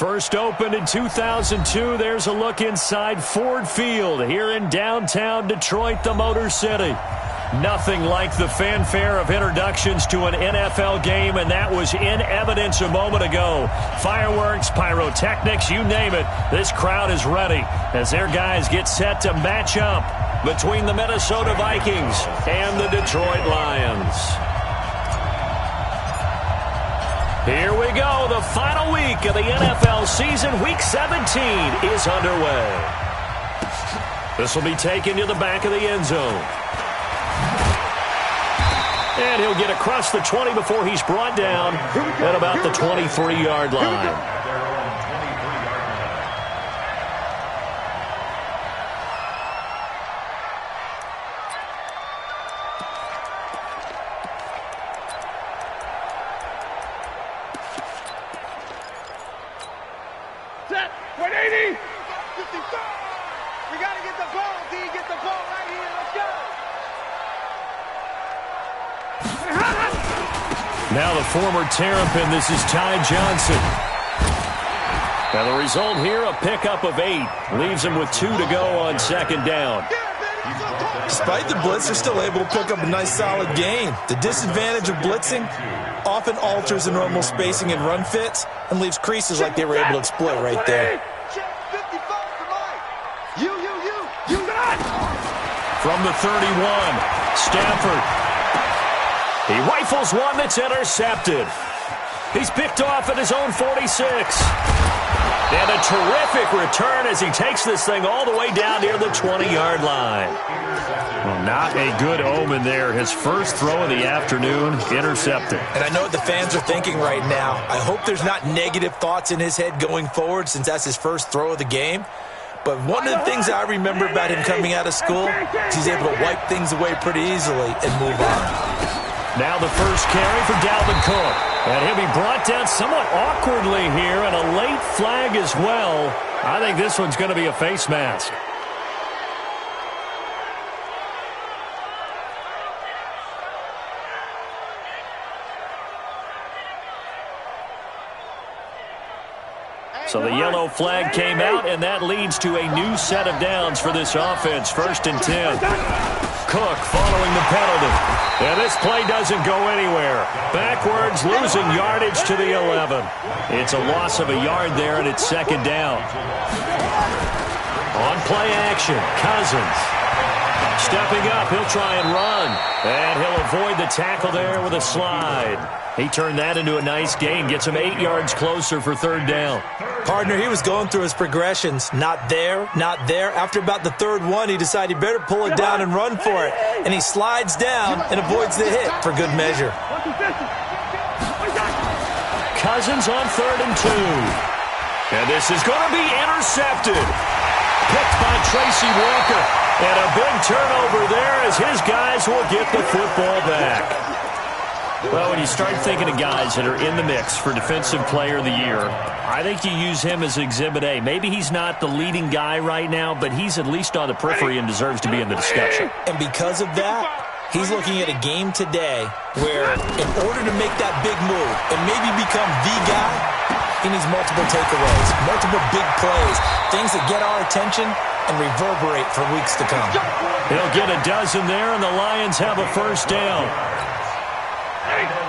First opened in 2002. There's a look inside Ford Field here in downtown Detroit, the Motor City. Nothing like the fanfare of introductions to an NFL game, and that was in evidence a moment ago. Fireworks, pyrotechnics, you name it. This crowd is ready as their guys get set to match up between the Minnesota Vikings and the Detroit Lions. Here we go. The final week of the NFL season. Week 17 is underway. This will be taken to the back of the end zone. And he'll get across the 20 before he's brought down at about the 23-yard line. Set, 180. 55. We got to get the ball, D. Get the ball right here. Let's go. Now the former Terrapin, this is Ty Johnson. Now the result here, a pickup of 8. Leaves him with 2 to go on second down. Despite the blitz, they're still able to pick up a nice solid gain. The disadvantage of blitzing often alters the normal spacing and run fits and leaves creases like they were able to exploit right there. From the 31, Stafford. He rifles one that's intercepted. He's picked off at his own 46. And a terrific return as he takes this thing all the way down near the 20-yard line. Well, not a good omen there. His first throw of the afternoon, intercepted. And I know what the fans are thinking right now. I hope there's not negative thoughts in his head going forward since that's his first throw of the game. But one of the things I remember about him coming out of school is he's able to wipe things away pretty easily and move on. Now the first carry for Dalvin Cook. And he'll be brought down somewhat awkwardly here, and a late flag as well. I think this one's going to be a face mask. So the yellow flag came out, and that leads to a new set of downs for this offense. 1st and 10. Cook following the penalty. And this play doesn't go anywhere. Backwards, losing yardage to the 11. It's a loss of a yard there, and it's second down. On play action, Cousins. Stepping up, he'll try and run. And he'll avoid the tackle there with a slide. He turned that into a nice gain. Gets him 8 yards closer for 3rd down. Partner, he was going through his progressions. Not there, not there. After about the 3rd one, he decided he better pull it down and run for it. And he slides down and avoids the hit for good measure. Cousins on 3rd and 2. And this is going to be intercepted. Picked by Tracy Walker. And a big turnover there as his guys will get the football back. Well, when you start thinking of guys that are in the mix for Defensive Player of the Year, I think you use him as Exhibit A. Maybe he's not the leading guy right now, but he's at least on the periphery and deserves to be in the discussion. And because of that, he's looking at a game today where in order to make that big move and maybe become the guy, he needs multiple takeaways, multiple big plays, things that get our attention and reverberate for weeks to come. He'll get a dozen there, and the Lions have a 1st down.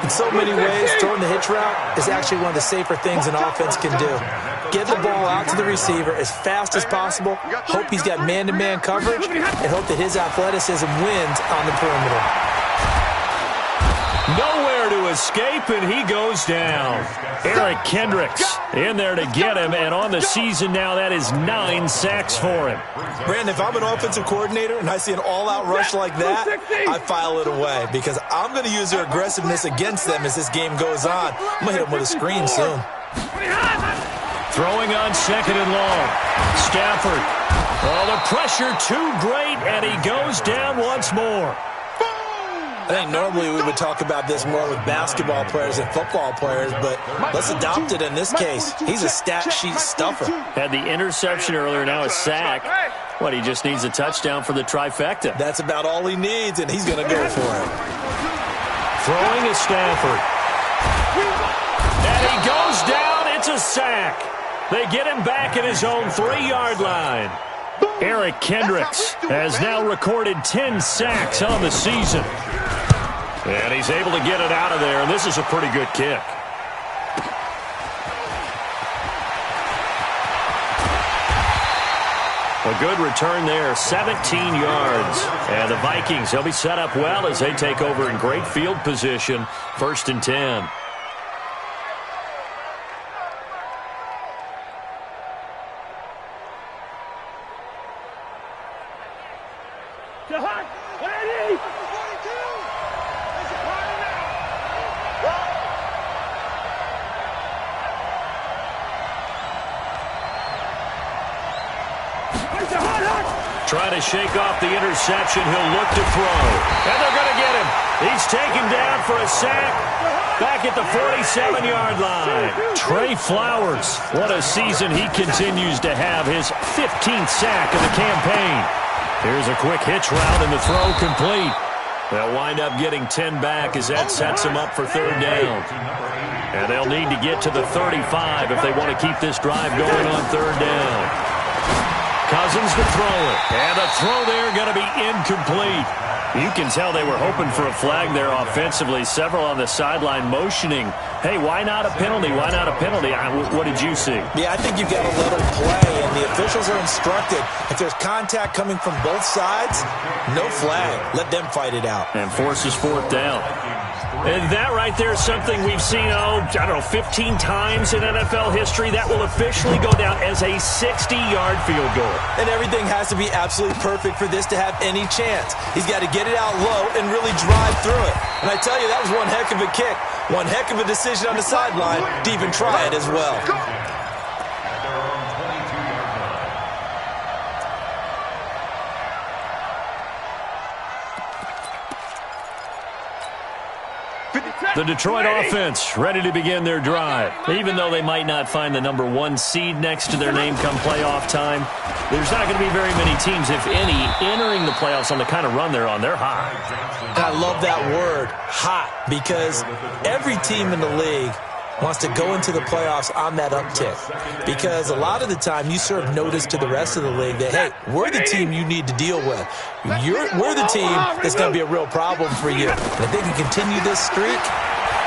In so many ways, throwing the hitch route is actually one of the safer things an offense can do. Get the ball out to the receiver as fast as possible, hope he's got man-to-man coverage, and hope that his athleticism wins on the perimeter. Nowhere to escape, and he goes down. Eric Kendricks in there to get him, and on the season now, that is 9 sacks for him. Brandon, if I'm an offensive coordinator and I see an all-out rush like that, I file it away because I'm going to use their aggressiveness against them as this game goes on. I'm going to hit them with a screen soon. Throwing on 2nd and long. Stafford. Oh, the pressure too great, and he goes down once more. I think normally we would talk about this more with basketball players and football players, but let's adopt it in this case. He's a stat sheet stuffer. Had the interception earlier, now a sack. What, he just needs a touchdown for the trifecta. That's about all he needs, and he's going to go for it. Throwing is Stafford. And he goes down. It's a sack. They get him back at his own 3-yard line. Eric Kendricks has now recorded 10 sacks on the season. And he's able to get it out of there, and this is a pretty good kick. A good return there, 17 yards. And the Vikings, they'll be set up well as they take over in great field position, 1st and 10. Trying to shake off the interception. He'll look to throw. And they're going to get him. He's taken down for a sack. Back at the 47-yard line. Trey Flowers. What a season he continues to have. His 15th sack of the campaign. Here's a quick hitch route and the throw complete. They'll wind up getting 10 back as that sets them up for 3rd down. And they'll need to get to the 35 if they want to keep this drive going on 3rd down. Cousins to throw it. And the throw there going to be incomplete. You can tell they were hoping for a flag there offensively. Several on the sideline motioning, hey, why not a penalty? Why not a penalty? What did you see? Yeah, I think you've got to let them play, and the officials are instructed. If there's contact coming from both sides, no flag. Let them fight it out. And forces 4th down. And that right there is something we've seen, 15 times in NFL history. That will officially go down as a 60-yard field goal. And everything has to be absolutely perfect for this to have any chance. He's got to get it out low and really drive through it. And I tell you, that was one heck of a kick. One heck of a decision on the sideline to even try it as well. The Detroit offense ready to begin their drive. Even though they might not find the number 1 seed next to their name come playoff time, there's not going to be very many teams, if any, entering the playoffs on the kind of run they're on. They're hot. And I love that word, hot, because every team in the league wants to go into the playoffs on that uptick. Because a lot of the time you serve notice to the rest of the league that, hey, we're the team you need to deal with. We're the team that's going to be a real problem for you. And if they can continue this streak,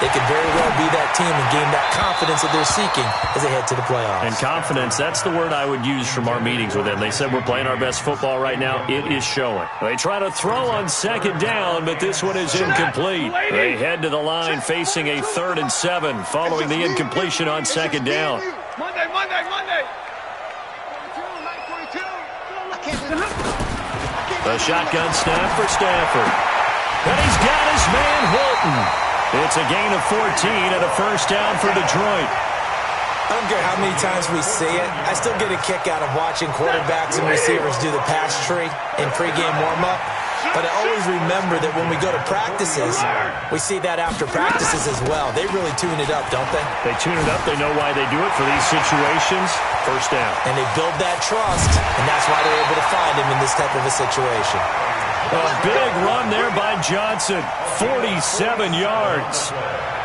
they could very well be that team and gain that confidence that they're seeking as they head to the playoffs. And confidence, that's the word I would use from our meetings with them. They said we're playing our best football right now. It is showing. They try to throw on 2nd down, but this one is incomplete. They head to the line facing a 3rd and 7 following the incompletion on 2nd down. Monday. The shotgun snap for Stafford. And he's got his man Holton. It's a gain of 14 and a 1st down for Detroit. I don't care how many times we see it. I still get a kick out of watching quarterbacks and receivers do the pass tree in pregame warm-up. But I always remember that when we go to practices, we see that after practices as well. They really tune it up, don't they? They tune it up. They know why they do it for these situations. 1st down. And they build that trust, and that's why they're able to find him in this type of a situation. A big run there by Johnson. 47 yards.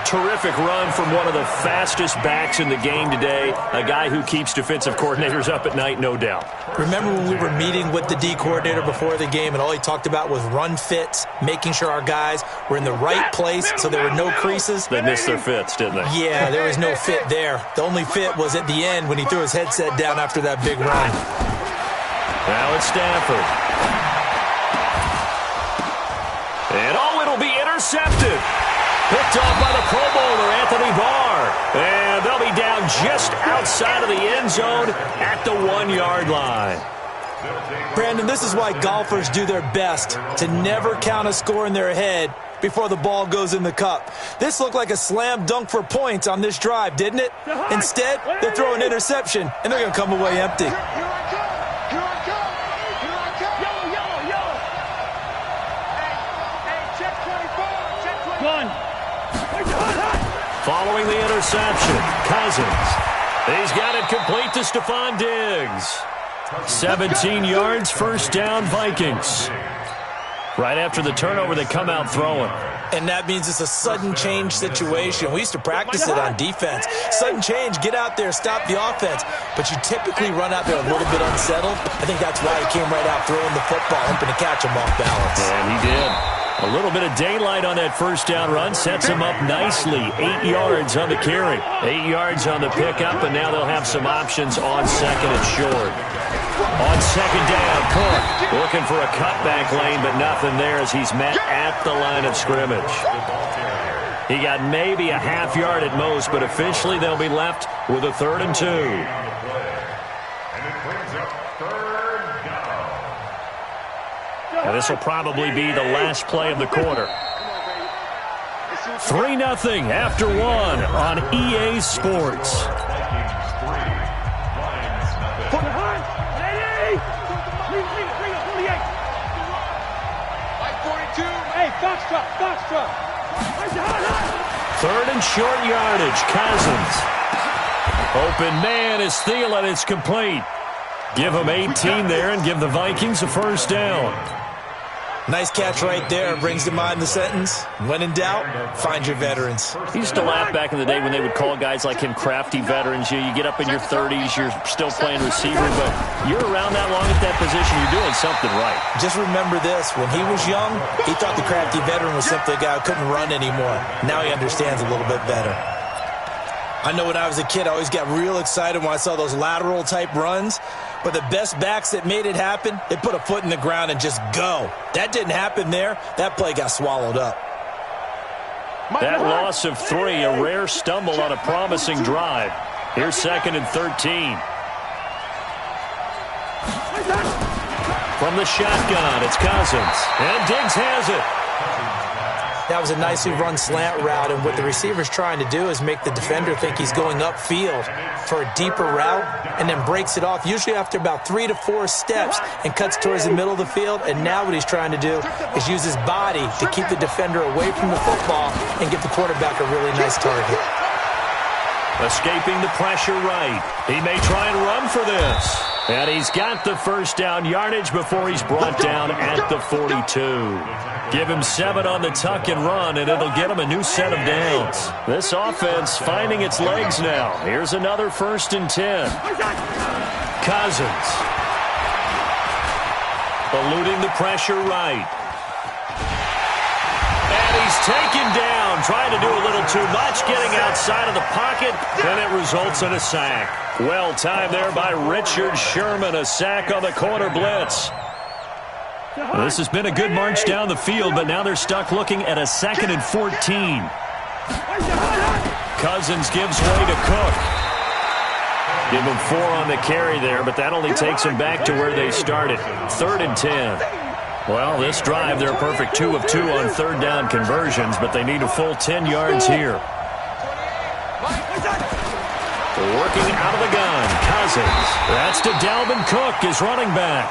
Terrific run from one of the fastest backs in the game today. A guy who keeps defensive coordinators up at night, no doubt. Remember when we were meeting with the D coordinator before the game and all he talked about was run fits, making sure our guys were in the right place so there were no creases? They missed their fits, didn't they? Yeah, there was no fit there. The only fit was at the end when he threw his headset down after that big run. Now it's Stafford. And it'll be intercepted. Picked off by the Pro Bowler, Anthony Barr. And they'll be down just outside of the end zone at the 1-yard line. Brandon, this is why golfers do their best to never count a score in their head before the ball goes in the cup. This looked like a slam dunk for points on this drive, didn't it? Instead, they throw an interception, and they're going to come away empty. Following the interception, Cousins. He's got it complete to Stephon Diggs. 17 yards, 1st down, Vikings. Right after the turnover, they come out throwing. And that means it's a sudden change situation. We used to practice it on defense. Sudden change, get out there, stop the offense. But you typically run out there a little bit unsettled. I think that's why he came right out throwing the football, hoping to catch him off balance. And he did. A little bit of daylight on that first down run sets him up nicely. 8 yards on the carry. 8 yards on the pickup, and now they'll have some options on second and short. On second down, Cook looking for a cutback lane, but nothing there as he's met at the line of scrimmage. He got maybe a half yard at most, but officially they'll be left with a 3rd and 2. And this will probably be the last play of the quarter. 3-0 after 1 on EA Sports. Third and short yardage. Cousins. Open man is Thielen. It's complete. Give him 18 there and give the Vikings a first down. Nice catch right there. Brings to mind the sentence, when in doubt, find your veterans. He used to laugh back in the day when they would call guys like him crafty veterans. You get up in your 30s, you're still playing receiver, but you're around that long at that position, you're doing something right. Just remember this. When he was young, he thought the crafty veteran was simply a guy who couldn't run anymore. Now he understands a little bit better. I know when I was a kid, I always got real excited when I saw those lateral-type runs. But the best backs that made it happen, they put a foot in the ground and just go. That didn't happen there. That play got swallowed up. That loss of 3, a rare stumble on a promising drive. Here's 2nd and 13. From the shotgun, it's Cousins. And Diggs has it. That was a nicely run slant route, and what the receiver's trying to do is make the defender think he's going upfield for a deeper route and then breaks it off, usually after about 3 to 4 steps, and cuts towards the middle of the field. And now what he's trying to do is use his body to keep the defender away from the football and give the quarterback a really nice target. Escaping the pressure right. He may try and run for this. And he's got the first down yardage before he's brought down at the 42. Give him 7 on the tuck and run, and it'll get him a new set of downs. This offense finding its legs now. Here's another 1st and 10. Cousins. Eluding the pressure right. And he's taken down, trying to do a little too much, getting outside of the pocket, and it results in a sack. Well timed there by Richard Sherman, a sack on the corner blitz. This has been a good march down the field, but now they're stuck looking at a 2nd and 14. Cousins gives way to Cook. Give him 4 on the carry there, but that only takes them back to where they started. 3rd and 10. Well, this drive, they're a perfect 2 of 2 on 3rd down conversions, but they need a full 10 yards here. Working out of the gun, Cousins. That's to Dalvin Cook, his running back.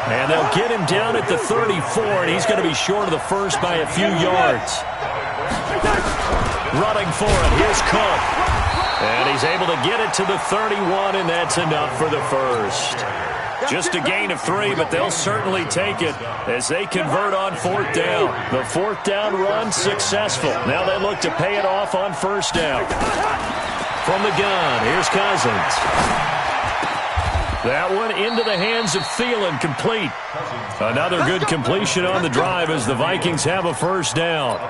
And they'll get him down at the 34, and he's going to be short of the first by a few yards. Running for it, here's Cook. And he's able to get it to the 31, and that's enough for the first. Just a gain of 3, but they'll certainly take it as they convert on 4th down. The 4th down run successful. Now they look to pay it off on 1st down. From the gun, here's Cousins. That one into the hands of Thielen, complete. Another good completion on the drive as the Vikings have a 1st down.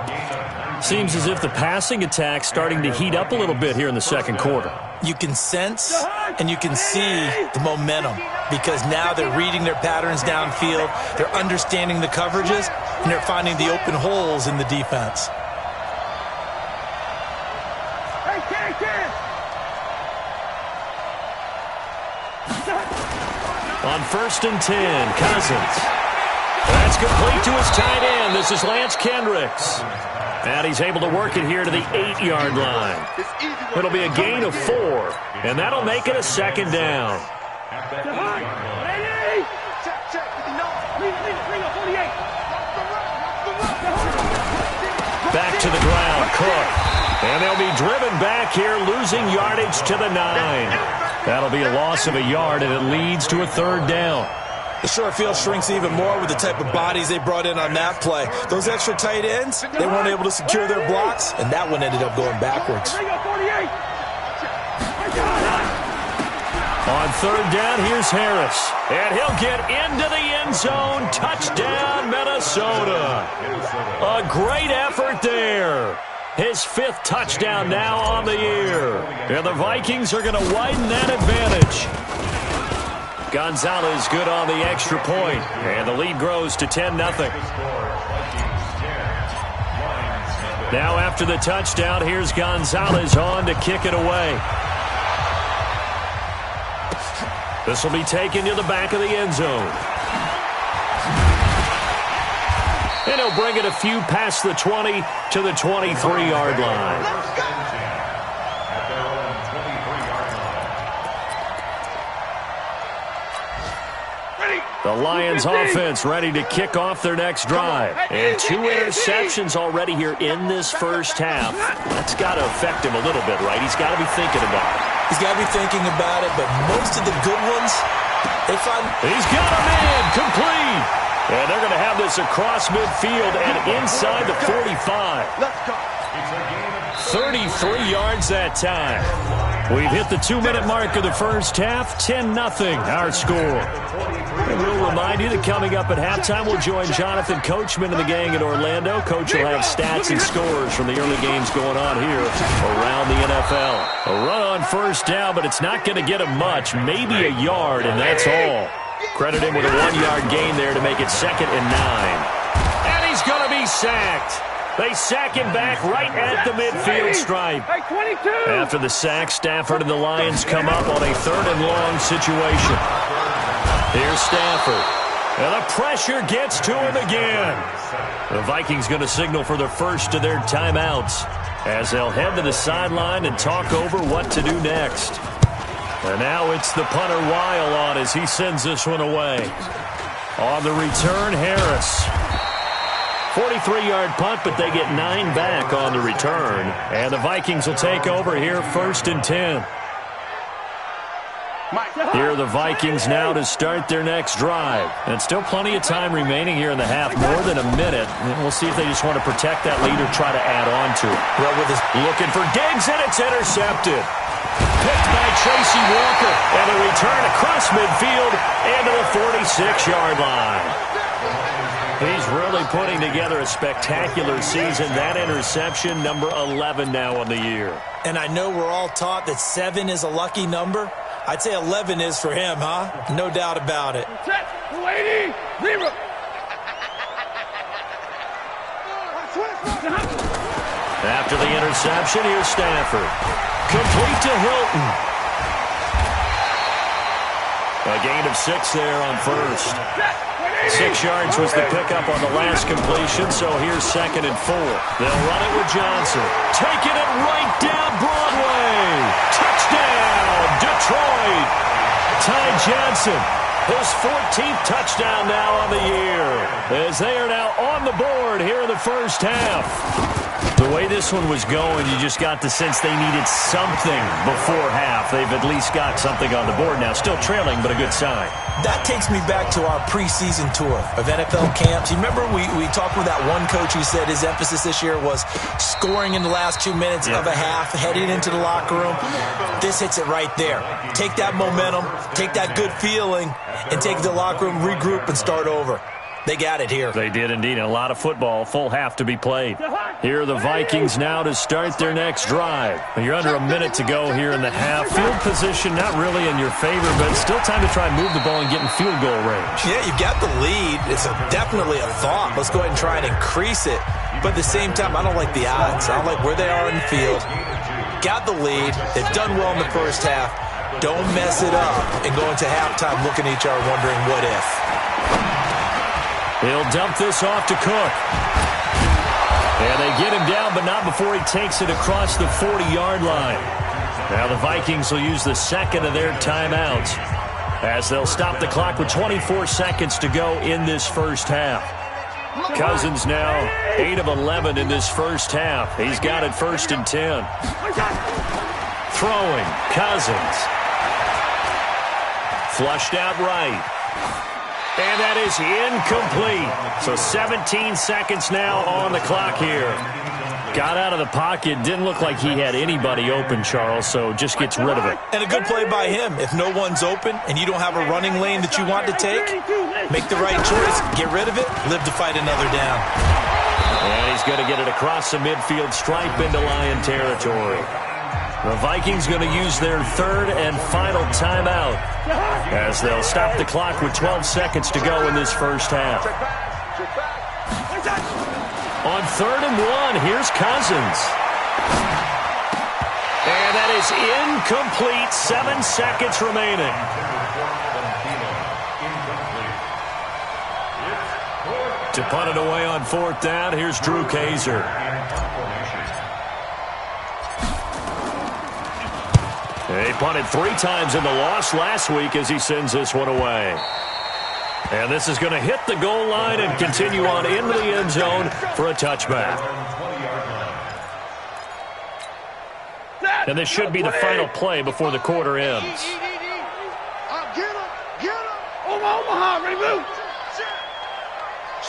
Seems as if the passing attack's starting to heat up a little bit here in the 2nd quarter. You can sense and you can see the momentum because now they're reading their patterns downfield, they're understanding the coverages, and they're finding the open holes in the defense. On 1st and 10, Cousins. That's complete to his tight end. This is Lance Kendricks. And he's able to work it here to the 8-yard line. It'll be a gain of 4, and that'll make it a 2nd down. Back to the ground, Cook. And they'll be driven back here, losing yardage to the 9. That'll be a loss of a yard, and it leads to a 3rd down. The short field shrinks even more with the type of bodies they brought in on that play. Those extra tight ends, they weren't able to secure their blocks, and that one ended up going backwards. On third down, here's Harris. And he'll get into the end zone. Touchdown, Minnesota. A great effort there. His 5th touchdown now on the year. And the Vikings are going to widen that advantage. Gonzalez good on the extra point. And the lead grows to 10-0. Now after the touchdown, here's Gonzalez on to kick it away. This will be taken to the back of the end zone. And he'll bring it a few past the 20 to the 23-yard line. The Lions offense ready to kick off their next drive. And 2 interceptions already here in this first half. That's got to affect him a little bit, right? He's got to be thinking about it. He's got to be thinking about it, but most of the good ones, they find... He's got him in, complete. And they're going to have this across midfield and inside the 45. 33 yards that time. We've hit the 2-minute mark of the first half. 10-0 our score. And we'll remind you that coming up at halftime, we'll join Jonathan Coachman and the gang in Orlando. Coach will have stats and scores from the early games going on here around the NFL. A run on first down, but it's not going to get him much. Maybe a yard, and that's all. Credit him with a 1-yard gain there to make it 2nd and 9. And he's going to be sacked. They sack him back right at the midfield stripe. After the sack, Stafford and the Lions come up on a 3rd and long situation. Here's Stafford. And the pressure gets to him again. The Vikings going to signal for the first of their timeouts as they'll head to the sideline and talk over what to do next. And now it's the punter Weil on as he sends this one away. On the return, Harris. 43-yard punt, but they get 9 back on the return. And the Vikings will take over here 1st and 10. Here are the Vikings now to start their next drive. And still plenty of time remaining here in the half, more than a minute. And we'll see if they just want to protect that lead or try to add on to it. Well, with his looking for Diggs, and it's intercepted. Picked by Tracy Walker. And a return across midfield and to the 46-yard line. He's really putting together a spectacular season. That interception, number 11 now on the year. And I know we're all taught that 7 is a lucky number. I'd say 11 is for him, huh? No doubt about it. After the interception, here's Stafford. Complete to Hilton. A gain of 6 there on first. 6 yards was the pickup on the last completion, so here's 2nd and 4. They'll run it with Johnson. Taking it right down Broadway. Touchdown, Detroit. Ty Johnson, his 14th touchdown now on the year, as they are now on the board here in the first half. The way this one was going, you just got the sense they needed something before half. They've at least got something on the board now. Still trailing, but a good sign. That takes me back to our preseason tour of NFL camps. You remember we talked with that one coach who said his emphasis this year was scoring in the last 2 minutes of a half, heading into the locker room. This hits it right there. Take that momentum, take that good feeling, and take the locker room, regroup, and start over. They got it here. They did indeed. A lot of football, full half to be played. Here are the Vikings now to start their next drive. You're under a minute to go here in the half. Field position not really in your favor, but it's still time to try and move the ball and get in field goal range. Yeah, you've got the lead. It's definitely a thought. Let's go ahead and try and increase it. But at the same time, I don't like the odds. I don't like where they are in the field. Got the lead. They've done well in the first half. Don't mess it up and go into halftime looking at each other wondering what if. He'll dump this off to Cook. And they get him down, but not before he takes it across the 40-yard line. Now the Vikings will use the 2nd of their timeouts as they'll stop the clock with 24 seconds to go in this first half. Cousins now 8 of 11 in this first half. He's got it 1st and 10. Throwing, Cousins. Flushed out right. And that is incomplete. So 17 seconds now on the clock here. Got out of the pocket. Didn't look like he had anybody open, Charles, so just gets rid of it. And a good play by him. If no one's open and you don't have a running lane that you want to take, make the right choice, get rid of it, live to fight another down. And he's going to get it across the midfield stripe into Lion territory. The Vikings going to use their third and final timeout as they'll stop the clock with 12 seconds to go in this first half. On 3rd and 1, here's Cousins. And that is incomplete. 7 seconds remaining. To punt it away on 4th down, here's Drew Kaiser. He punted 3 times in the loss last week as he sends this one away. And this is going to hit the goal line and continue on into the end zone for a touchback. And this should be the final play before the quarter ends. Get him. Omaha, remove.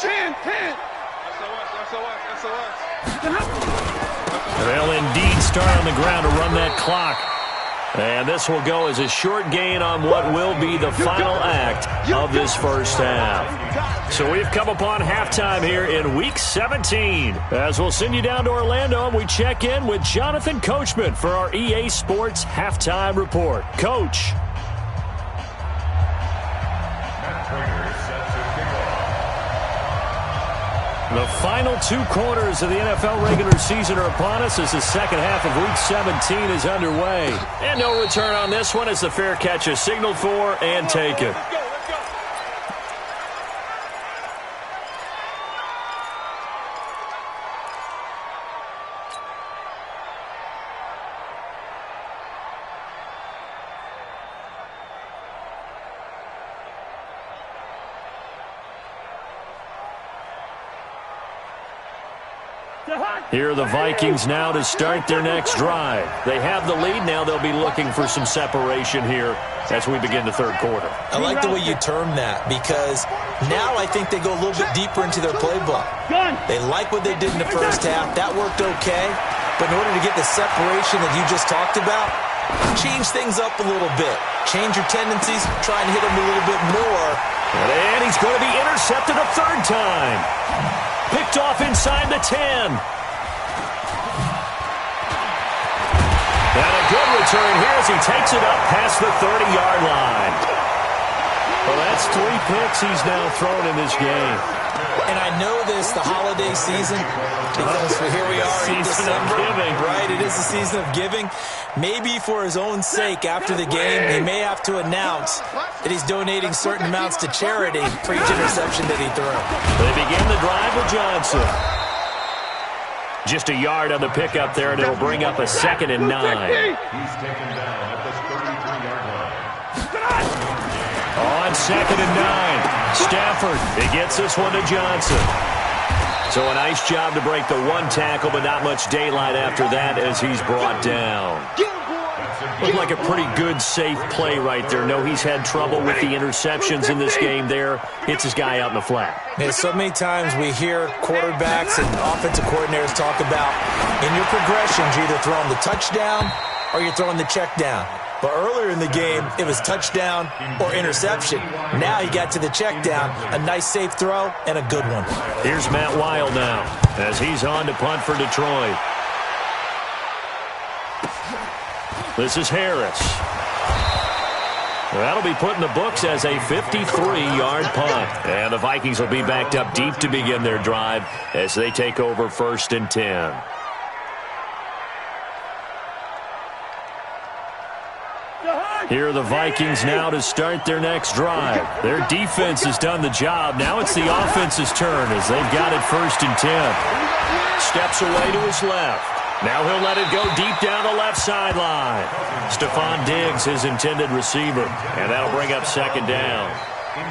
10. They'll indeed start on the ground to run that clock. And this will go as a short gain on what will be the final act of this first half. So we've come upon halftime here in Week 17. As we'll send you down to Orlando, and we check in with Jonathan Coachman for our EA Sports Halftime Report. Coach. The final 2 quarters of the NFL regular season are upon us as the second half of Week 17 is underway. And no return on this one as the fair catch is signaled for and taken. Here are the Vikings now to start their next drive. They have the lead now. They'll be looking for some separation here as we begin the third quarter. I like the way you term that because now I think they go a little bit deeper into their playbook. They like what they did in the first half. That worked okay. But in order to get the separation that you just talked about, change things up a little bit. Change your tendencies. Try and hit them a little bit more. And he's going to be intercepted a 3rd time. Picked off inside the 10. And a good return here as he takes it up past the 30-yard line. Well, that's 3 picks he's now thrown in this game. And I know this, the holiday season, because here we are in December. Right, it is the season of giving. Maybe for his own sake, after the game, he may have to announce that he's donating certain amounts to charity for each interception that he threw. They begin the drive with Johnson. Just a yard on the pickup there, and it'll bring up a 2nd and 9. He's taken down at the 33-yard line. On 2nd and 9, Stafford, he gets this one to Johnson. So a nice job to break the 1 tackle, but not much daylight after that as he's brought down. Looked like a pretty good, safe play right there. No, he's had trouble with the interceptions in this game there. Hits his guy out in the flat. Man, so many times we hear quarterbacks and offensive coordinators talk about in your progressions, you're either throwing the touchdown or you're throwing the check down. But earlier in the game, it was touchdown or interception. Now he got to the check down, a nice safe throw, and a good one. Here's Matt Weil now as he's on to punt for Detroit. This is Harris. That'll be put in the books as a 53-yard punt. And the Vikings will be backed up deep to begin their drive as they take over 1st and 10. Here are the Vikings now to start their next drive. Their defense has done the job. Now it's the offense's turn as they've got it 1st and 10. Steps away to his left. Now he'll let it go deep down the left sideline. Stephon Diggs, his intended receiver, and that'll bring up 2nd down.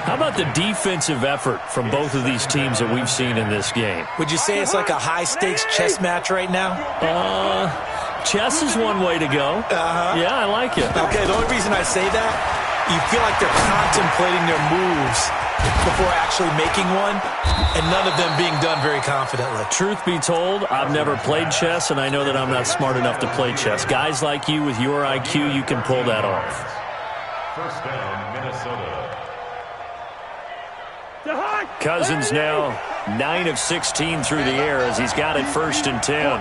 How about the defensive effort from both of these teams that we've seen in this game? Would you say it's like a high-stakes chess match right now? Chess is one way to go. Yeah, I like it. Okay, the only reason I say that You feel like they're contemplating their moves before actually making one, and none of them being done very confidently. Truth be told, I've never played chess, and I know that I'm not smart enough to play chess. Guys like you with your IQ, you can pull that off. First down, Minnesota. Cousins now 9 of 16 through the air as he's got it 1st and 10.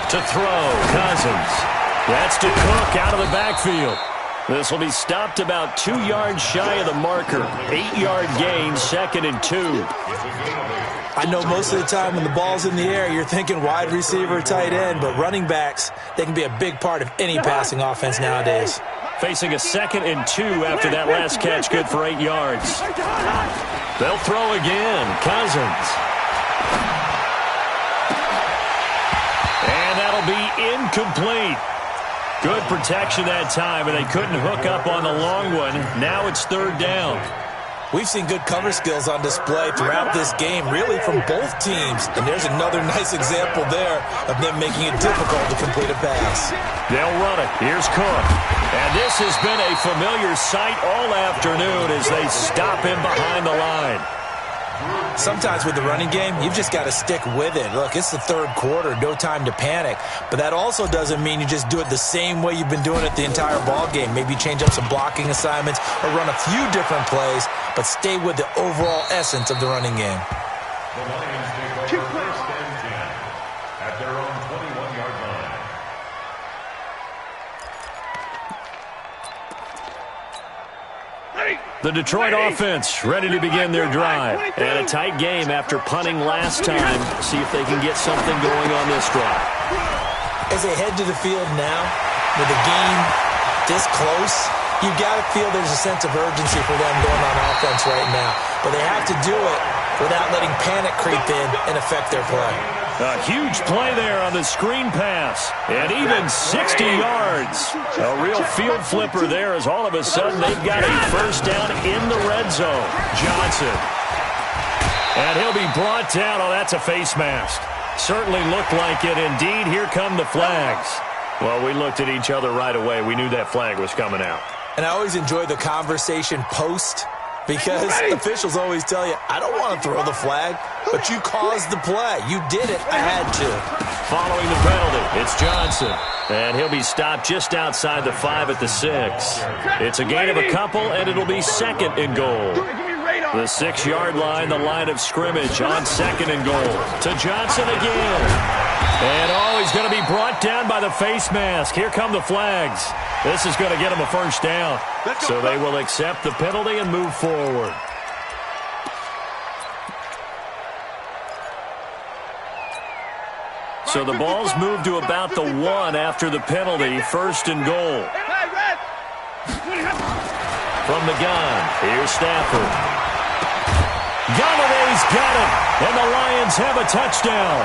To throw, Cousins. That's to Cook out of the backfield. This will be stopped about 2 yards shy of the marker. 8-yard gain, 2nd and 2. I know most of the time when the ball's in the air, you're thinking wide receiver, tight end, but running backs, they can be a big part of any passing offense nowadays. Facing a 2nd and 2 after that last catch, good for 8 yards. They'll throw again, Cousins. And that'll be incomplete. Good protection that time, and they couldn't hook up on the long one. Now it's 3rd down. We've seen good cover skills on display throughout this game, really from both teams. And there's another nice example there of them making it difficult to complete a pass. They'll run it. Here's Cook. And this has been a familiar sight all afternoon as they stop him behind the line. Sometimes with the running game, you've just got to stick with it. Look, it's the 3rd quarter, no time to panic. But that also doesn't mean you just do it the same way you've been doing it the entire ball game. Maybe change up some blocking assignments or run a few different plays, but stay with the overall essence of the running game. The Lions take over 1st and 10 at their own 21-yard line. The Detroit offense ready to begin their drive. And a tight game after punting last time. See if they can get something going on this drive. As they head to the field now, with the game this close, you've got to feel there's a sense of urgency for them going on offense right now. But they have to do it without letting panic creep in and affect their play. A huge play there on the screen pass. And even 60 yards. A real field flipper there as all of a sudden they've got a 1st down in the red zone. Johnson. And he'll be brought down. Oh, that's a face mask. Certainly looked like it. Indeed, here come the flags. Well, we looked at each other right away. We knew that flag was coming out. And I always enjoy the conversation post, because officials always tell you, I don't want to throw the flag, but you caused the play. You did it. I had to. Following the penalty, it's Johnson. And he'll be stopped just outside the 5 at the 6. It's a gain of a couple, and it'll be 2nd and goal. The 6-yard line, the line of scrimmage on 2nd and goal. To Johnson again. And, oh, he's going to be brought down by the face mask. Here come the flags. This is going to get him a 1st down. So they will accept the penalty and move forward. So the ball's moved to about the 1 after the penalty. 1st and goal. From the gun, here's Stafford. Galladay's got it, and the Lions have a touchdown.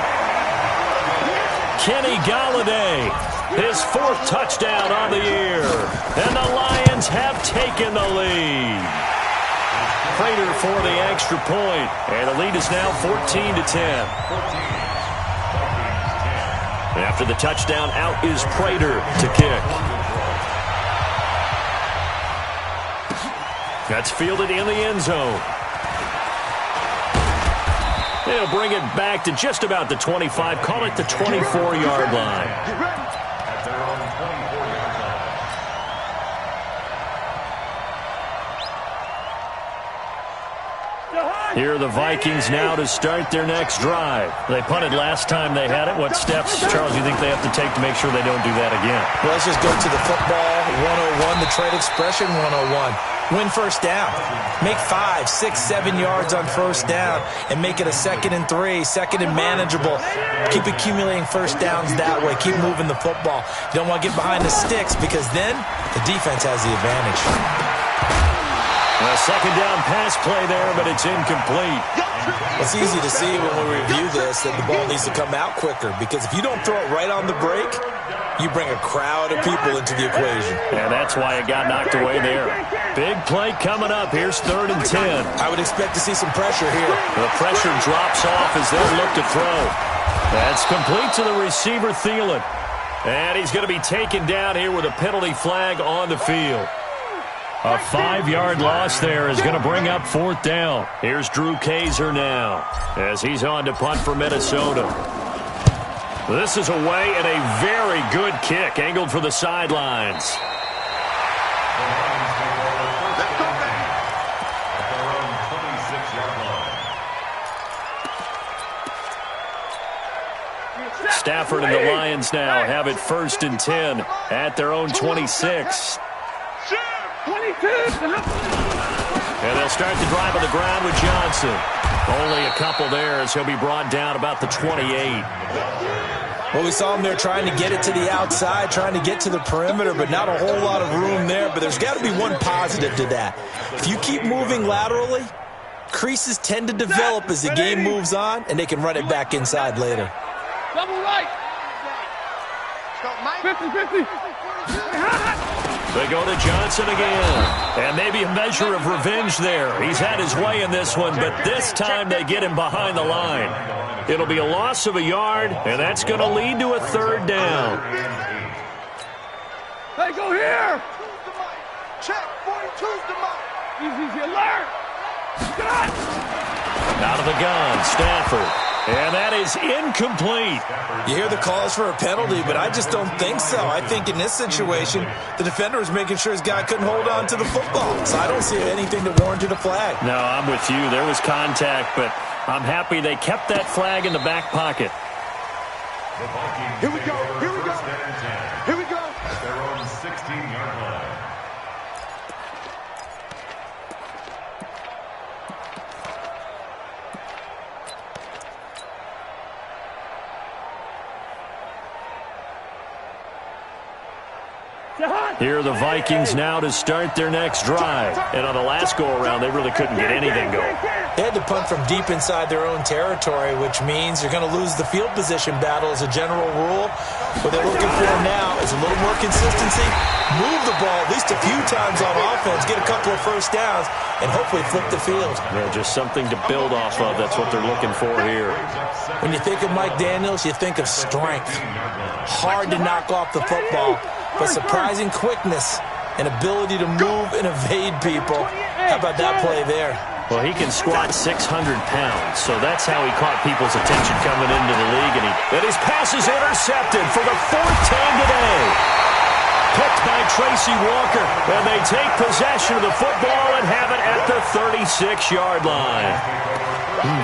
Kenny Galladay, his 4th touchdown on the year, and the Lions have taken the lead. Prater for the extra point, and the lead is now 14-10. After the touchdown, out is Prater to kick. That's fielded in the end zone. They'll bring it back to just about the 25. Call it the 24-yard line. At their own 24-yard line. Here are the Vikings now to start their next drive. They punted last time they had it. What steps, Charles, do you think they have to take to make sure they don't do that again? Well, let's just go to the football 101, the trade expression 101. Win 1st down. Make 5, 6, 7 yards on 1st down and make it a 2nd and 3, 2nd and manageable. Keep accumulating 1st downs that way. Keep moving the football. You don't want to get behind the sticks because then the defense has the advantage. A 2nd down pass play there, but it's incomplete. It's easy to see when we review this that the ball needs to come out quicker, because if you don't throw it right on the break, You bring a crowd of people into the equation. And that's why it got knocked away there. Big play coming up. Here's 3rd and 10. I would expect to see some pressure here. The pressure drops off as they'll look to throw. That's complete to the receiver, Thielen. And he's going to be taken down here with a penalty flag on the field. A 5-yard loss there is going to bring up 4th down. Here's Drew Kaiser now as he's on to punt for Minnesota. This is away and a very good kick angled for the sidelines. Stafford and the Lions now have it 1st and 10 at their own 26. And they'll start the drive on the ground with Johnson. Only a couple there as he'll be brought down about the 28. Well, we saw him there trying to get it to the outside, trying to get to the perimeter, but not a whole lot of room there. But there's got to be one positive to that. If you keep moving laterally, creases tend to develop as the game moves on, and they can run it back inside later. Double right. 50-50. They go to Johnson again. And maybe a measure of revenge there. He's had his way in this one, but this time they get him behind the line. It'll be a loss of a yard, and that's going to lead to a 3rd down. Hey, go here. Check. 42's the mark. Easy, alert. Out of the gun, Stafford. And that is incomplete. You hear the calls for a penalty, but I just don't think so. I think in this situation, the defender was making sure his guy couldn't hold on to the football. So I don't see anything that warranted a flag. No, I'm with you. There was contact, but I'm happy they kept that flag in the back pocket. Here we go. Here we go. Here we go. At their own 16-yard line. Here are the Vikings now to start their next drive. And on the last go-around, they really couldn't get anything going. They had to punt from deep inside their own territory, which means you're going to lose the field position battle as a general rule. What they're looking for now is a little more consistency, move the ball at least a few times on offense, get a couple of first downs, and hopefully flip the field. Yeah, just something to build off of. That's what they're looking for here. When you think of Mike Daniels, you think of strength. Hard to knock off the football, but surprising quickness and ability to move and evade people. How about that play there? Well, he can squat 600 pounds, so that's how he caught people's attention coming into the league. And his pass is intercepted for the 4th time today. Picked by Tracy Walker, and they take possession of the football and have it at the 36-yard line.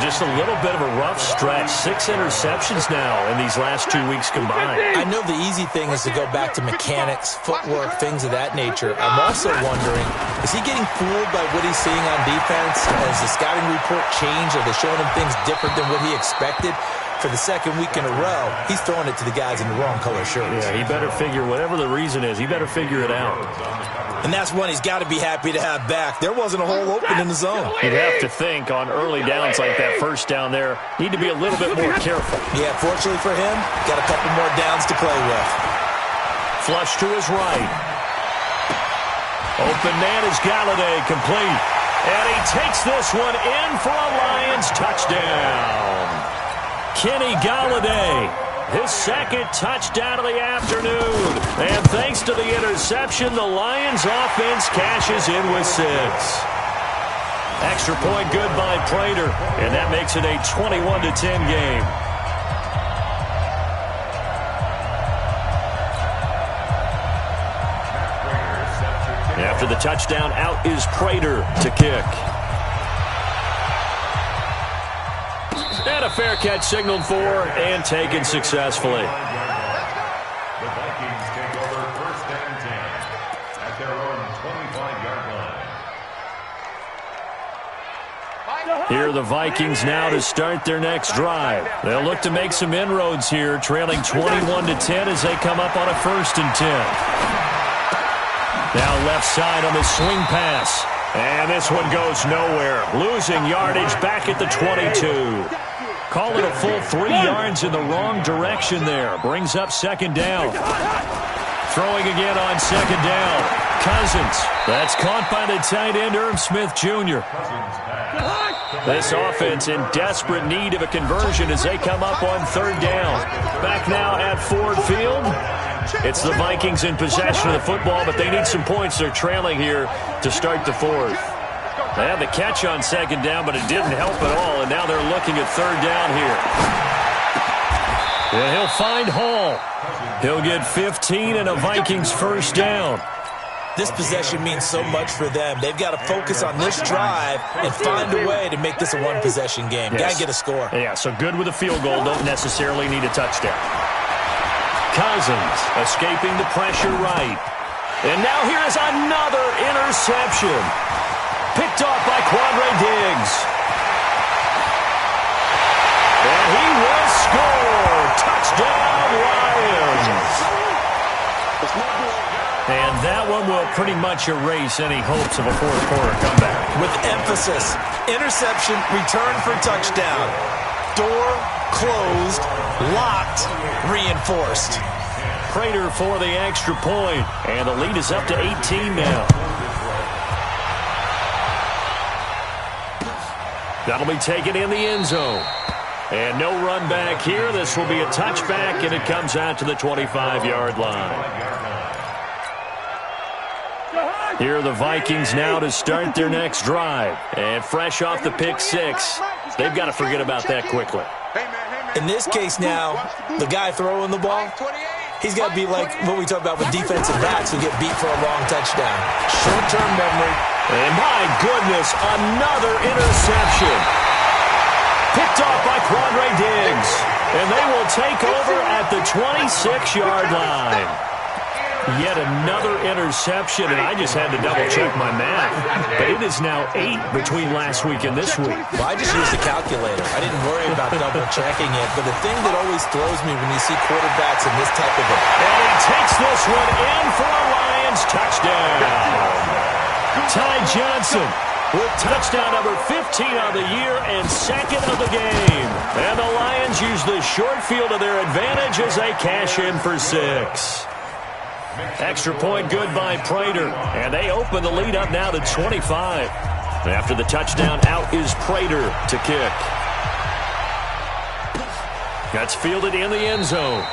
Just a little bit of a rough stretch. 6 interceptions now in these last 2 weeks combined. I know the easy thing is to go back to mechanics, footwork, things of that nature. I'm also wondering, is he getting fooled by what he's seeing on defense? Has the scouting report changed? Are they showing him things different than what he expected? For the 2nd week in a row, he's throwing it to the guys in the wrong color shirts. Yeah, he better figure, whatever the reason is, he better figure it out. And that's one he's got to be happy to have back. There wasn't a hole open in the zone. You'd have to think on early downs like that, first down there, need to be a little bit more careful. Yeah, fortunately for him, got a couple more downs to play with. Flush to his right. Open man is Galladay, complete. And he takes this one in for a Lions touchdown. Kenny Galladay, his 2nd touchdown of the afternoon. And thanks to the interception, the Lions offense cashes in with 6. Extra point good by Prater, and that makes it a 21-10 game. After the touchdown, out is Prater to kick. And a fair catch signaled for and taken successfully. The Vikings take over 1st and 10 at their own 25-yard line. Here are the Vikings now to start their next drive. They'll look to make some inroads here, trailing 21-10 as they come up on a 1st and 10. Now left side on the swing pass. And this one goes nowhere. Losing yardage back at the 22. Call it a full 3 yards in the wrong direction there. Brings up second down. Throwing again on second down. Cousins. That's caught by the tight end, Irv Smith Jr. This offense in desperate need of a conversion as they come up on third down. Back now at Ford Field. It's the Vikings in possession of the football, but they need some points. They're trailing here to start the fourth. They had the catch on second down, but it didn't help at all, and now they're looking at third down here. And he'll find Hall. He'll get 15 and a Vikings first down. This possession means so much for them. They've got to focus on this drive and find a way to make this a one-possession game. Yes. Got to get a score. Yeah, so good with a field goal. Don't necessarily need a touchdown. Cousins escaping the pressure right. And now here is another interception. Picked off by Quandre Diggs. And he will score. Touchdown, Lions. And that one will pretty much erase any hopes of a fourth-quarter comeback. With emphasis, interception, return for touchdown. Door closed, locked, reinforced. Prater for the extra point. And the lead is up to 18 now. That'll be taken in the end zone. And no run back here. This will be a touchback, and it comes out to the 25-yard line. Here are the Vikings now to start their next drive. And fresh off the pick six, they've got to forget about that quickly. In this case now, the guy throwing the ball, he's got to be like what we talk about with defensive backs who get beat for a long touchdown. Short-term memory. And my goodness, another interception. Picked off by Quandre Diggs. And they will take over at the 26-yard line. Yet another interception, and I just had to double-check my math. But it is now 8 between last week and this week. Well, I just used a calculator. I didn't worry about double-checking it. But the thing that always throws me when you see quarterbacks in this type of a... And he takes this one in for a Lions touchdown. Ty Johnson with touchdown number 15 on the year and second of the game. And the Lions use the short field to their advantage as they cash in for 6. Extra point good by Prater. And they open the lead up now to 25. After the touchdown, out is Prater to kick. That's fielded in the end zone.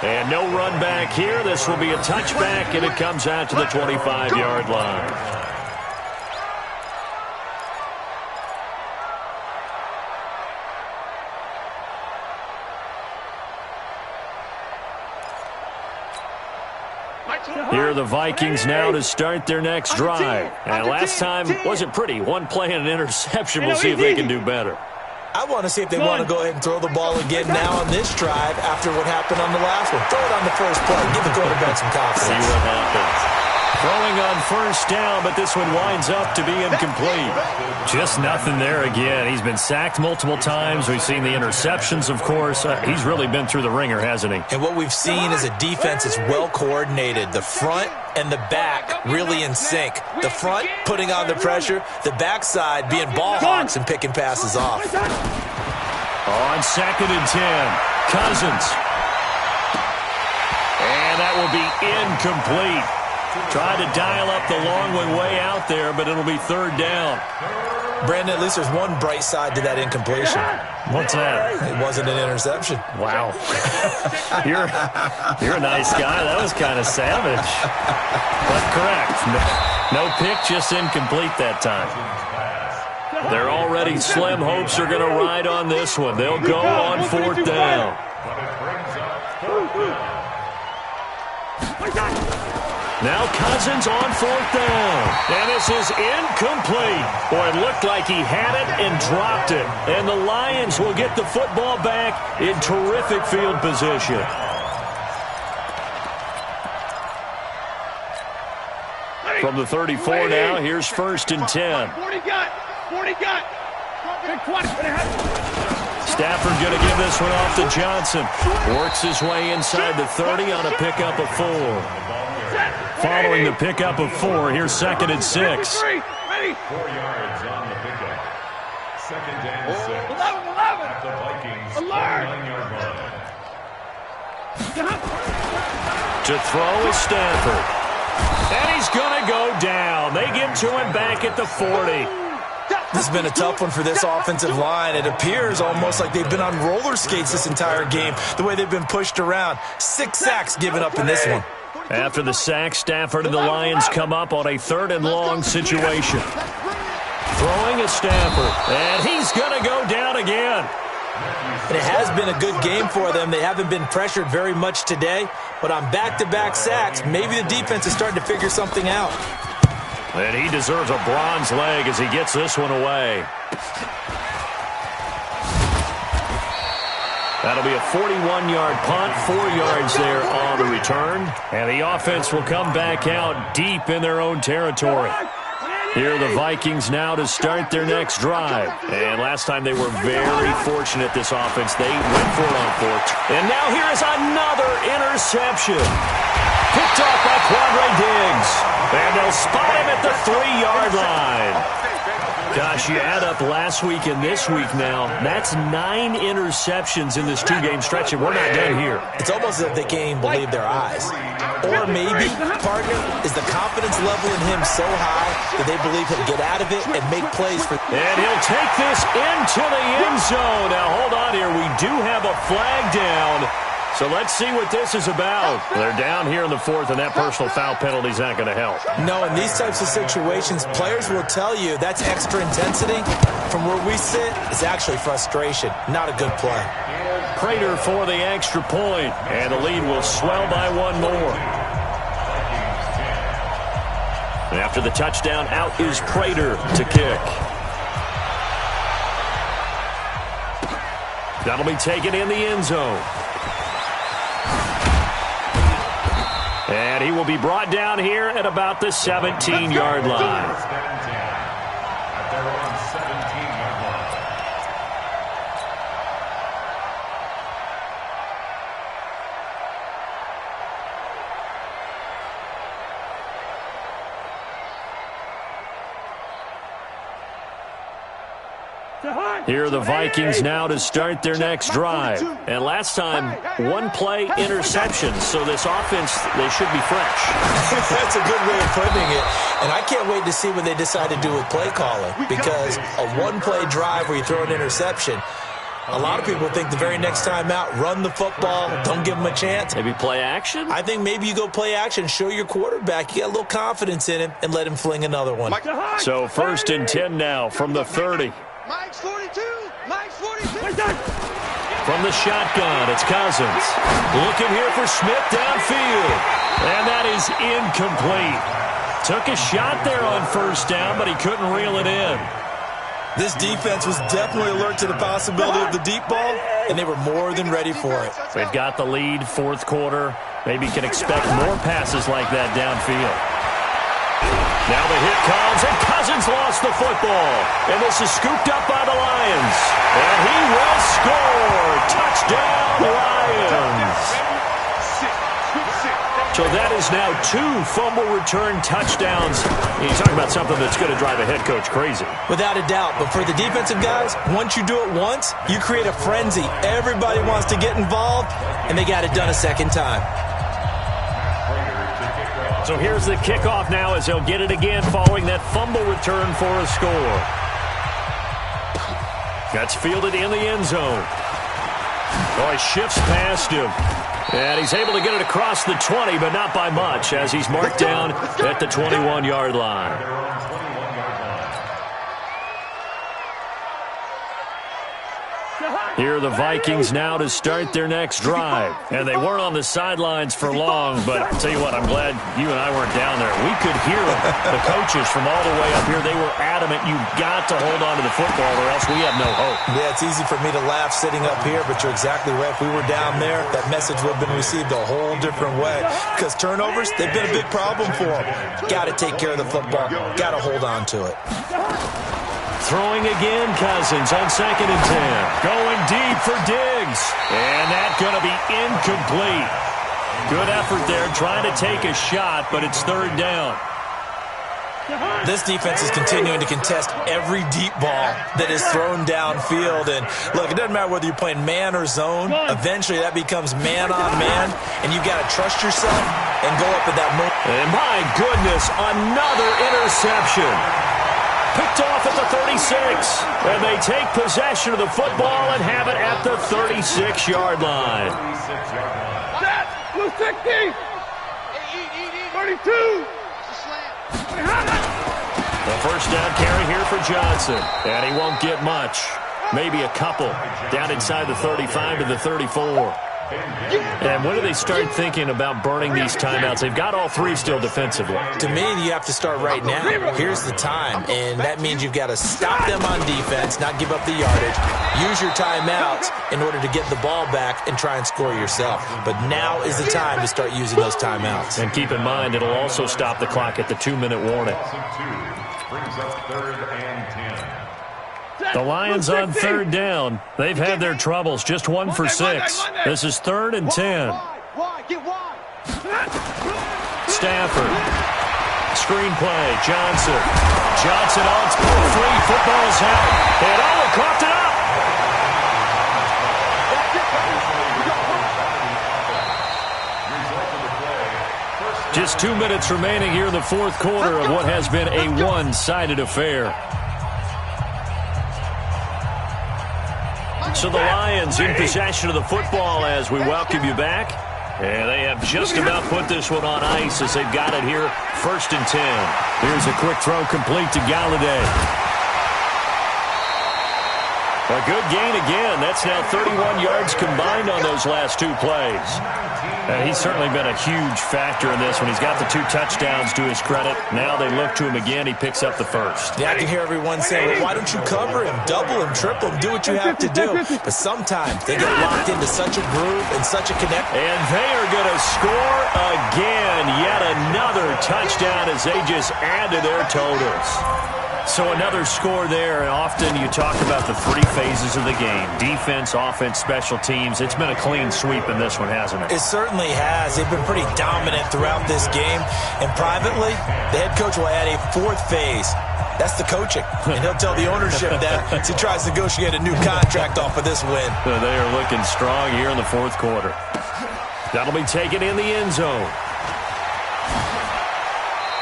And no run back here. This will be a touchback, and it comes out to the 25-yard line. Here are the Vikings now to start their next drive. And last time wasn't pretty. One play and an interception. We'll see if they can do better. I want to see if they want to go ahead and throw the ball again now on this drive after what happened on the last one. Throw it on the first play. Give the quarterback some confidence. See what happens. Throwing on first down, but this one winds up to be incomplete. Just nothing there again. He's been sacked multiple times. We've seen the interceptions, of course. He's really been through the ringer, hasn't he? And what we've seen is a defense that's well coordinated. The front and the back really in sync. The front putting on the pressure. The backside being ball hawks and picking passes off. On 2nd and 10, Cousins. And that will be incomplete. Tried to dial up the long one way out there, but it'll be third down. Brandon, at least there's one bright side to that incompletion. What's that? It wasn't an interception. Wow. You're a nice guy. That was kind of savage. But correct. No pick, just incomplete that time. Their already slim hopes are going to ride on this one. They'll go on 4th down. Now Cousins on 4th down. And this is incomplete. Boy, it looked like he had it and dropped it. And the Lions will get the football back in terrific field position. From the 34 now, here's 1st and 10. 40 got. Stafford going to give this one off to Johnson. Works his way inside the 30 on a pickup of 4. Following the pickup of 4, here's 2nd and 6. 4 yards on the pickup. Second and 6. 11. At the Vikings' 29-yard line. To throw is Stanford. And he's going to go down. They get to him back at the 40. This has been a tough one for this offensive line. It appears almost like they've been on roller skates this entire game, the way they've been pushed around. 6 sacks given up in this one. After the sack, Stafford and the Lions come up on a 3rd and long situation. Throwing is Stafford, and he's going to go down again. And it has been a good game for them. They haven't been pressured very much today, but on back-to-back sacks, maybe the defense is starting to figure something out. And he deserves a bronze leg as he gets this one away. That'll be a 41-yard punt, 4 yards there on the return. And the offense will come back out deep in their own territory. Here are the Vikings now to start their next drive. And last time they were very fortunate, this offense. They went for it on 4th. And now here is another interception. Picked off by Quandre Diggs. And they'll spot him at the 3-yard line. Gosh, you add up last week and this week now, that's 9 interceptions in this 2-game stretch, and we're not done here. It's almost as if they can't even believe their eyes. Or maybe, partner, is the confidence level in him so high that they believe he'll get out of it and make plays for... And he'll take this into the end zone. Now, hold on here. We do have a flag down. So let's see what this is about. They're down here in the 4th, and that personal foul penalty is not going to help. No, in these types of situations, players will tell you that's extra intensity. From where we sit, it's actually frustration. Not a good play. Prater for the extra point, and the lead will swell by 1 more. And after the touchdown, out is Prater to kick. That'll be taken in the end zone. And he will be brought down here at about the 17-yard line. At their own 17-yard line. Here are the Vikings now to start their next drive. And last time, 1-play interception. So this offense, they should be fresh. That's a good way of putting it. And I can't wait to see what they decide to do with play calling. Because a 1-play drive where you throw an interception, a lot of people think the very next time out, run the football, don't give them a chance. Maybe play action? I think maybe you go play action, show your quarterback you got a little confidence in him, and let him fling another one. So 1st and 10 now from the 30. Mike's 42. Mike's 42. From the shotgun, it's Cousins. Looking here for Smith downfield. And that is incomplete. Took a shot there on 1st down, but he couldn't reel it in. This defense was definitely alert to the possibility of the deep ball, and they were more than ready for it. They've got the lead, 4th quarter. Maybe can expect more passes like that downfield. Now the hit comes, and Cousins lost the football. And this is scooped up by the Lions. And he will score. Touchdown, Lions. So that is now 2 fumble return touchdowns. And you're talking about something that's going to drive a head coach crazy. Without a doubt. But for the defensive guys, once you do it once, you create a frenzy. Everybody wants to get involved, and they got it done a second time. So here's the kickoff now as he'll get it again following that fumble return for a score. That's fielded in the end zone. Oh, he shifts past him. And he's able to get it across the 20, but not by much as he's marked down at the 21-yard line. Here are the Vikings now to start their next drive. And they weren't on the sidelines for long, but I'll tell you what, I'm glad you and I weren't down there. We could hear them. The coaches from all the way up here, they were adamant, you've got to hold on to the football or else we have no hope. Yeah, it's easy for me to laugh sitting up here, but you're exactly right. If we were down there, that message would have been received a whole different way. Because turnovers, they've been a big problem for them. Got to take care of the football. Got to hold on to it. Throwing again, Cousins on 2nd and 10. Going deep for Diggs. And that's going to be incomplete. Good effort there trying to take a shot, but it's 3rd down. This defense is continuing to contest every deep ball that is thrown downfield. And look, it doesn't matter whether you're playing man or zone. Eventually, that becomes man on man, and you've got to trust yourself and go up at that moment. And my goodness, another interception. Picked off at the 36. And they take possession of the football and have it at the 36-yard line. Set! Blue 60! 32! The first down carry here for Johnson. And he won't get much. Maybe a couple. Down inside the 35 to the 34. And when do they start thinking about burning these timeouts? They've got all three still defensively. To me, you have to start right now. Here's the time, and that means you've got to stop them on defense, not give up the yardage, use your timeouts in order to get the ball back and try and score yourself. But now is the time to start using those timeouts. And keep in mind, it'll also stop the clock at the 2-minute warning. Brings up 3rd and 10. The Lions on 3rd down. They've had their troubles. Just 1 for 6. This is 3rd and 10. Stafford. Screenplay. Johnson. Johnson on free. Football's out. And coughed it up. Just 2 minutes remaining here in the fourth quarter of what has been a one-sided affair. So the Lions in possession of the football as we welcome you back. And they have just about put this one on ice as they've got it here, 1st and 10. Here's a quick throw complete to Galladay. A good gain again. That's now 31 yards combined on those last 2 plays. And he's certainly been a huge factor in this one. He's got the 2 touchdowns to his credit. Now they look to him again. He picks up the first. Yeah, I can hear everyone saying, well, why don't you cover him, double him, triple him, do what you have to do. But sometimes they get locked into such a groove and such a connect. And they are going to score again. Yet another touchdown as they just add to their totals. So another score there, and often you talk about the 3 phases of the game. Defense, offense, special teams. It's been a clean sweep in this one, hasn't it? It certainly has. They've been pretty dominant throughout this game. And privately, the head coach will add a 4th phase. That's the coaching. And he'll tell the ownership that as he tries to negotiate a new contract off of this win. They are looking strong here in the fourth quarter. That'll be taken in the end zone.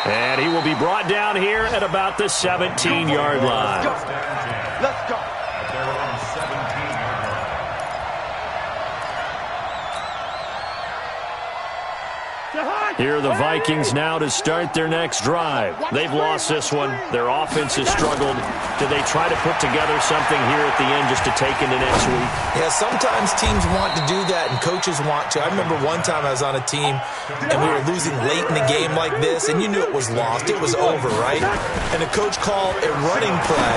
And he will be brought down here at about the 17-yard line. Let's go. Here are the Vikings now to start their next drive. They've lost this one. Their offense has struggled. Do they try to put together something here at the end just to take into next week? Yeah, sometimes teams want to do that and coaches want to. I remember one time I was on a team and we were losing late in the game like this, and you knew it was lost. It was over, right? And the coach called a running play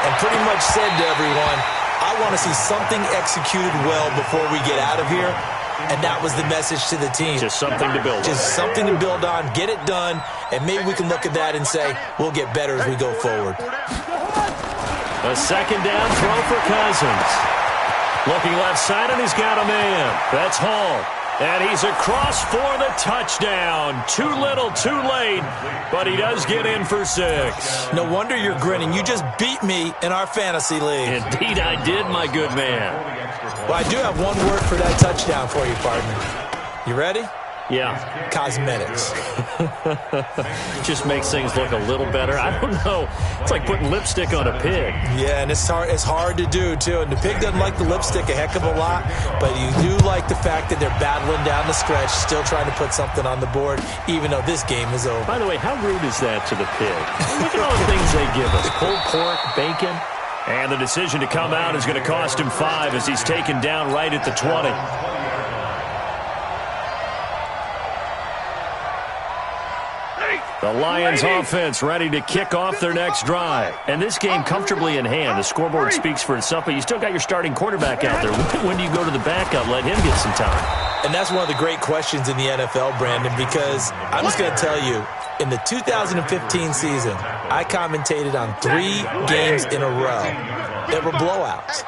and pretty much said to everyone, I want to see something executed well before we get out of here. And that was the message to the team. Just something to build on. Just something to build on, get it done, and maybe we can look at that and say, we'll get better as we go forward. A second down throw for Cousins. Looking left side, and he's got a man. That's Hall. And he's across for the touchdown. Too little, too late, but he does get in for 6. No wonder you're grinning. You just beat me in our fantasy league. Indeed I did, my good man. Well, I do have one word for that touchdown for you, partner. You ready? Yeah. Cosmetics. Just makes things look a little better. I don't know. It's like putting lipstick on a pig. Yeah, and it's hard to do, too. And the pig doesn't like the lipstick a heck of a lot, but you do like the fact that they're battling down the stretch, still trying to put something on the board, even though this game is over. By the way, how rude is that to the pig? Look at all the things they give us. Pulled pork, bacon. And the decision to come out is going to cost him 5 as he's taken down right at the 20. The Lions offense ready to kick off their next drive. And this game comfortably in hand. The scoreboard speaks for itself, but you still got your starting quarterback out there. When do you go to the backup, let him get some time? And that's one of the great questions in the NFL, Brandon, because I'm just going to tell you, in the 2015 season, I commentated on 3 games in a row that were blowouts.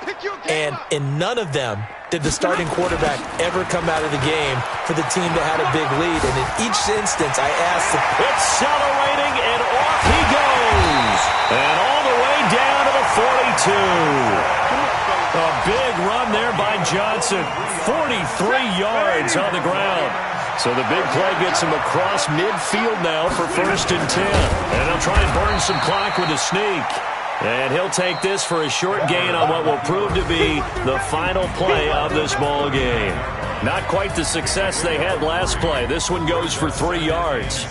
And in none of them did the starting quarterback ever come out of the game for the team that had a big lead. And in each instance, I asked... Accelerating and off he goes. And all the way down to the 42. A big run there by Johnson. 43 yards on the ground. So the big play gets him across midfield now for 1st and 10. And he'll try and burn some clock with a sneak. And he'll take this for a short gain on what will prove to be the final play of this ball game. Not quite the success they had last play. This one goes for 3 yards.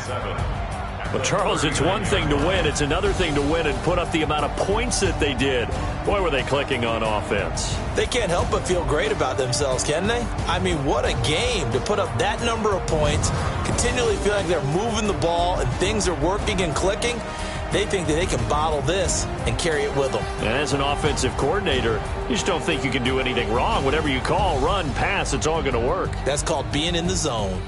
Well, Charles, it's one thing to win. It's another thing to win and put up the amount of points that they did. Boy, were they clicking on offense. They can't help but feel great about themselves, can they? I mean, what a game to put up that number of points, continually feel like they're moving the ball and things are working and clicking. They think that they can bottle this and carry it with them. And as an offensive coordinator, you just don't think you can do anything wrong. Whatever you call, run, pass, it's all going to work. That's called being in the zone.